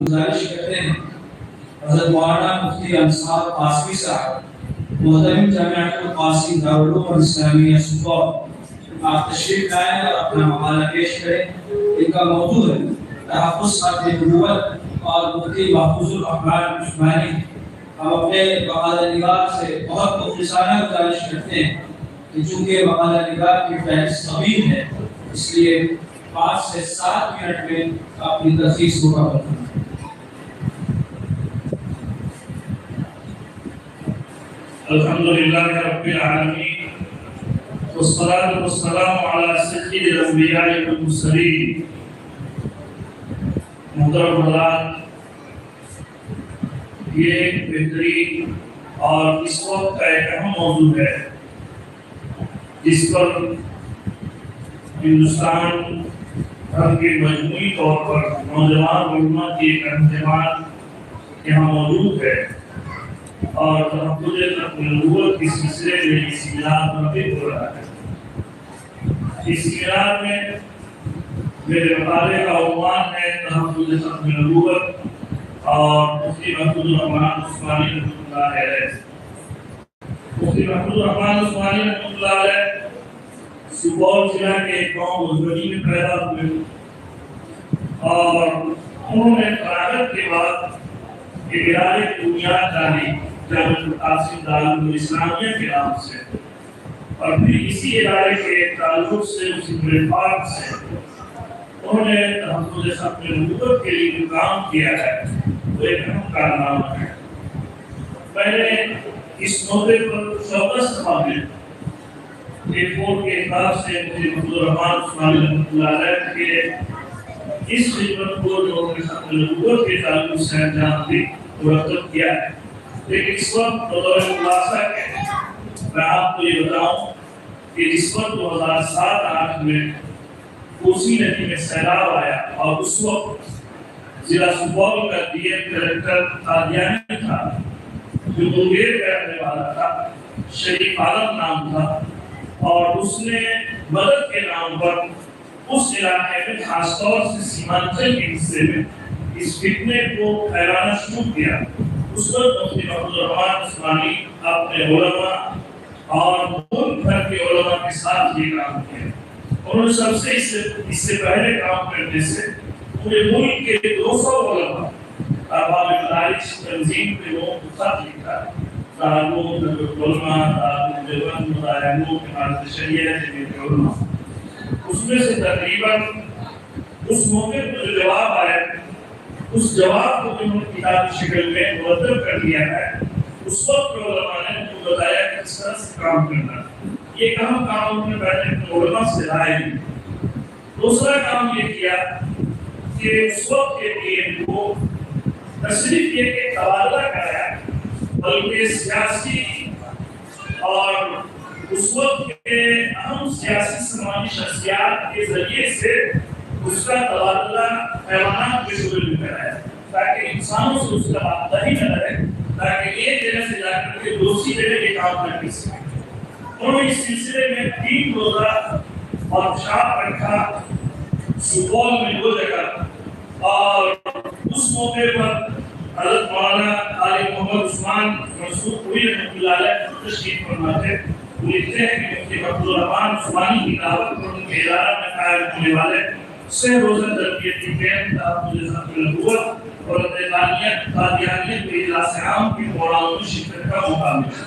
گزارش کرتے ہیں حضرت مولانا مفتی انصار قاسمی صاحب محترم جامعہ القاسم دارالعلوم الاسلامیہ سپور آپ تشریف لائیں اور اپنا مقالہ پیش کریں۔ ان کا موضوع ہے تحفظ خاتم نبوت اور مفتی محفوظ الرحمان عثمانی۔ ہم اپنے مقالہ نگار سے بہت مخلصانہ گزارش کرتے ہیں کہ چونکہ مقالہ نگار کی فہرست طویل ہے اس لیے 5 سے 7 منٹ میں اپنی تخصیص کو کور کریں۔ الحمدللہ رب العالمین والصلاة والسلام علی سید الانبیاء والمرسلین۔ محترم حضرات، یہ ایک بہترین اور اس وقت کا ایک اہم موضوع ہے جس پر ہندوستان بھر کے مجموعی طور پر نوجوان علماء کی ایک انجمن یہاں موجود ہے اور تحفظ خاتم نبوت کے سلسلے میں اس سیمینار منعقد ہو رہا ہے۔ اس سیمینار میں میرے مقالے کا عنوان ہے تحفظ خاتم نبوت اور مفتی محفوظ الرحمان عثمانی رحمۃ اللہ علیہ۔ مفتی محفوظ الرحمان عثمانی رحمۃ اللہ علیہ سپول ضلع کے ایک گاؤں مزگڑی میں پیدا ہوئے اور انہوں نے فراغت کے بعد ایک ادارے کی بنیاد ڈالی جامعہ القاسم دارالعلوم الاسلامیہ کے نام سے، اور پھر اسی ادارے کے تعلق سے اسی پلیٹفارم سے انہوں نے تحفظ خاتم نبوت کے لیے جو کام کیا ہے وہ ایک اہم کارنامہ ہے۔ پہلے اس موقع پر 14 صحابہ ایئرپورٹ کے اخلاق سے مفتی محفوظ الرحمان عثمانی رحمۃ اللہ علیہ کے اس خدمت کو جو خاتم نبوت کے تعلق سے انجام دی مرتب کیا ہے۔ لیکن اس وقت بطور خلاصہ کے میں آپ کو یہ بتاؤں کہ اس وقت 2007-8 میں کوسی ندی میں سیلاب آیا اور اس وقت ضلع سپول کا ڈی ایم ڈائریکٹر قادیانی تھا جو منگیر کا رہنے والا تھا، شریف عالم نام تھا، اور اس نے مدد کے نام پر اس علاقے میں خاص طور سے سیمانچل کے حصے میں اس فتنے کو پھیلانا شروع کیا۔ اس وقت مفتی محفوظ الرحمان عثمانی اپنے علماء اور ملک بھر کے علماء کے ساتھ یہ کام کیا۔ انہوں نے سب سے اس سے پہلے کام کرنے سے پورے ملک کے 200 علماء ارباب مدارس تنظیم کے لوگوں کو خط لکھا ہے۔ دارالعلوم علماء، دارالعلوم دیوبند، دارالعلوم امارت شریعہ کے علماء، اس میں سے تقریباً اس موقع پر جو جواب آیا اس جواب کو انہوں نے کتابی شکل میں مرتب کر دیا ہے۔ اس وقت علماء نے ان کو بتایا کہ کس طرح سے کام کرنا ہے۔ یہ اہم کام انہوں نے پہلے اپنے علماء سے رائے لی۔ دوسرا کام یہ کیا کہ اس وقت کے دین کو نہ صرف یہ کہ تبادلہ کرایا بلکہ سیاسی اور اس وقت کے اہم سیاسی سماجی شخصیات کے ذریعے سے اس کا تبادلہ حیوانات کے شعبے میں کرایا تاکہ انسانوں سے اس کا رابطہ ہی نہ رہے، تاکہ ایک جگہ سے جا کر کے دوسری جگہ یہ کام نہ کر سکے۔ انہوں نے اس سلسلے میں 3 روزہ ورکشاپ رکھا سپول میں 2 جگہ، اور اس موقع پر حضرت مولانا علی محمد عثمان منصور پوری رحمۃ اللہ علیہ تشریف فرما تھے۔ وہ لکھتے ہیں کہ مفتی محفوظ الرحمان عثمانی کی دعوت پر ان کے ادارہ میں قائم ہونے والے 6 روزہ تربیتی کیمپ تحفظ خاتم نبوت اور قادیانیت کے اجلاس عام کی پروگراموں میں شرکت کا موقع ملا۔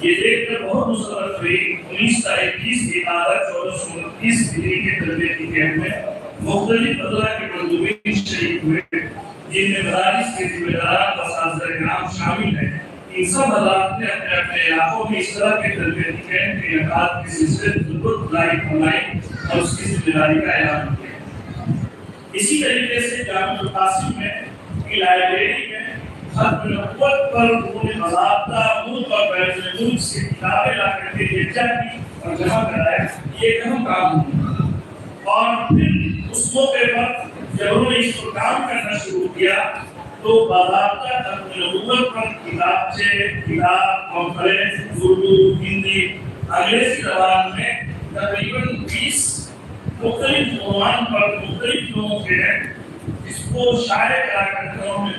یہ دیکھ کر بہت مسرت ہوئی۔ 19 تا 21 کی عادت 1429 ہجری کے تربیتی کیمپ میں مختلف اضلاع کے مندوبین شریک ہوئے جن میں مدارس کے ذمہ داران و اساتذہ کرام شامل ہیں۔ ان سب حضرات نے اپنے اپنے علاقوں میں اس طرح کے تربیتی کیمپ کے انعقاد کے سلسلے میں ضرورت لاحق فرمائی اور اس کی ذمہ داری کا اعلان کیا۔ اسی طریقے سے جامعہ القاسم میں کی لائبریری میں ختم نبوت پر انہوں نے باضابطہ ملک اور بین الملک سے کتابیں لا کر کے یکجا کی اور جمع کرایا۔ یہ ایک اہم کام ہوا، اور پھر اس موقع پر جب انہوں نے اس پر کام کرنا شروع کیا تو باضابطہ ختم نبوت پر کتابچے، کتاب، کانفرنس، اردو، ہندی، انگریزی زبان میں تقریباً 20 مختلف عنوان پر مختلف لوگوں کے اس کو شائع کرا کر قوم میں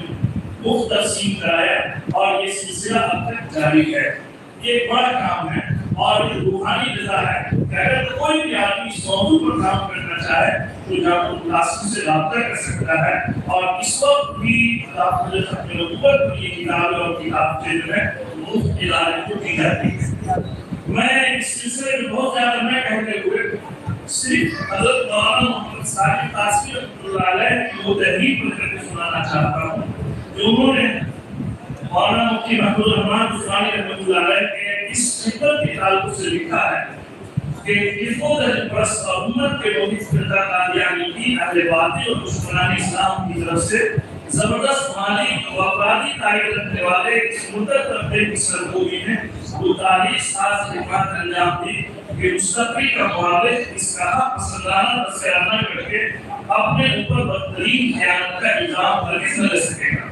مفت تقسیم کرایا اور یہ سلسلہ اب تک جاری ہے۔ یہ ایک بڑا کام ہے اور یہ روحانی غذا ہے کہ اگر کوئی بھی آدمی اس موضوع پر کام کرنا چاہے تو جامعہ القاسم سے رابطہ کر سکتا ہے، اور اس وقت بھی ختم نبوت کی یہ کتابیں اور کتابیں جو ہے مفت ادارے کو دی جاتی ہے۔ میں اس سلسلے میں بہت زیادہ نہ کہتے ہوئے صرف حضرت مولانا محمد ثابت قاسمی رحمۃ اللہ علیہ کی وہ تحریر پڑھ کر کے سنانا چاہتا ہوں جو انہوں نے مولانا مفتی محمود الرحمان عثمانی رحمۃ اللہ علیہ کے اس خدمت کے تعلق سے لکھا ہے کہ فرقہ پرست اور امت کے مخالف فرقہ قادیانی کی اہل باطل اور دشمنان اسلام کی طرف سے زبردست مالی و افرادی تائید رکھنے والے اس مدت طبقے کی سرگوئی نے 42 سال سے خدمات انجام دی کہ مستقبل کا مخالف اس کا حق پسندانہ تذکرہ کر کے اپنے اوپر بدترین خیانت کا الزام ہرگز نہ لے سکے گا۔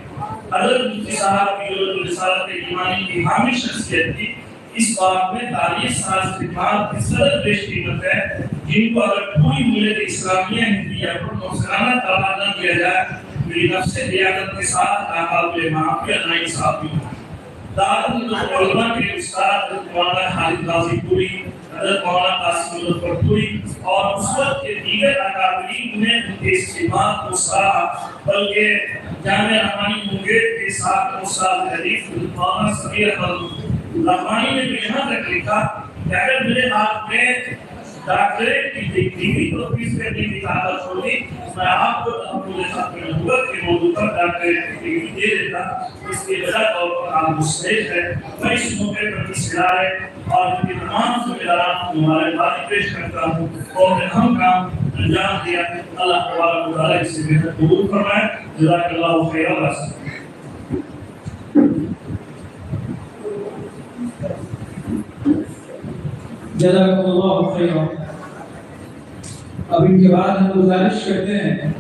حضرت مفتی صاحب کی رسالت ایمانی کی حامی شخصیت کی اس بات میں 40 سال سے خدمات اس قدر بیش قیمت ہے جن کو اگر پوری ملت اسلامیہ ہندیہ پر محسنانہ تعلق نہ دیا جائے میری نفس دیانت کے ساتھ ناقابل معافی اور ناانصافی ہو۔ دارالعلوم علماء کے استاد حضرت مولانا خالد غازی پوری، حضرت مولانا قاسم مظفر پوری اور اس وقت کے دیگر اکابرین نے ان کے اس خدمات کو سراہا، بلکہ جامعہ رحمانی منگیر کے ساتھ استاد حدیث مولانا سمیر احمد رحمانی نے بھی یہاں تک لکھا کہ اگر میرے ہاتھ میں ڈاکٹریٹ کی ڈگری پروفیس کرنے کی طاقت ہوتی میں آپ کو اپنے ساتھ نبوت کے موضوع پر ڈاکٹریٹ کی ڈگری دے دیتا، اس کے بجا طور پر آپ مستحق ہے۔ میں اس موقع پر اس ادارے اور ان کے تمام ذمہ داران کو مبارکباد پیش کرتا ہوں اور اہم کام انجام دیا۔ اللہ تبارک و تعالیٰ اس سے بہتر قبول فرمائے۔ جزاک اللہ خیر و جزاکم اللہ خیرا۔ اب ان کے بعد ہم گزارش کرتے ہیں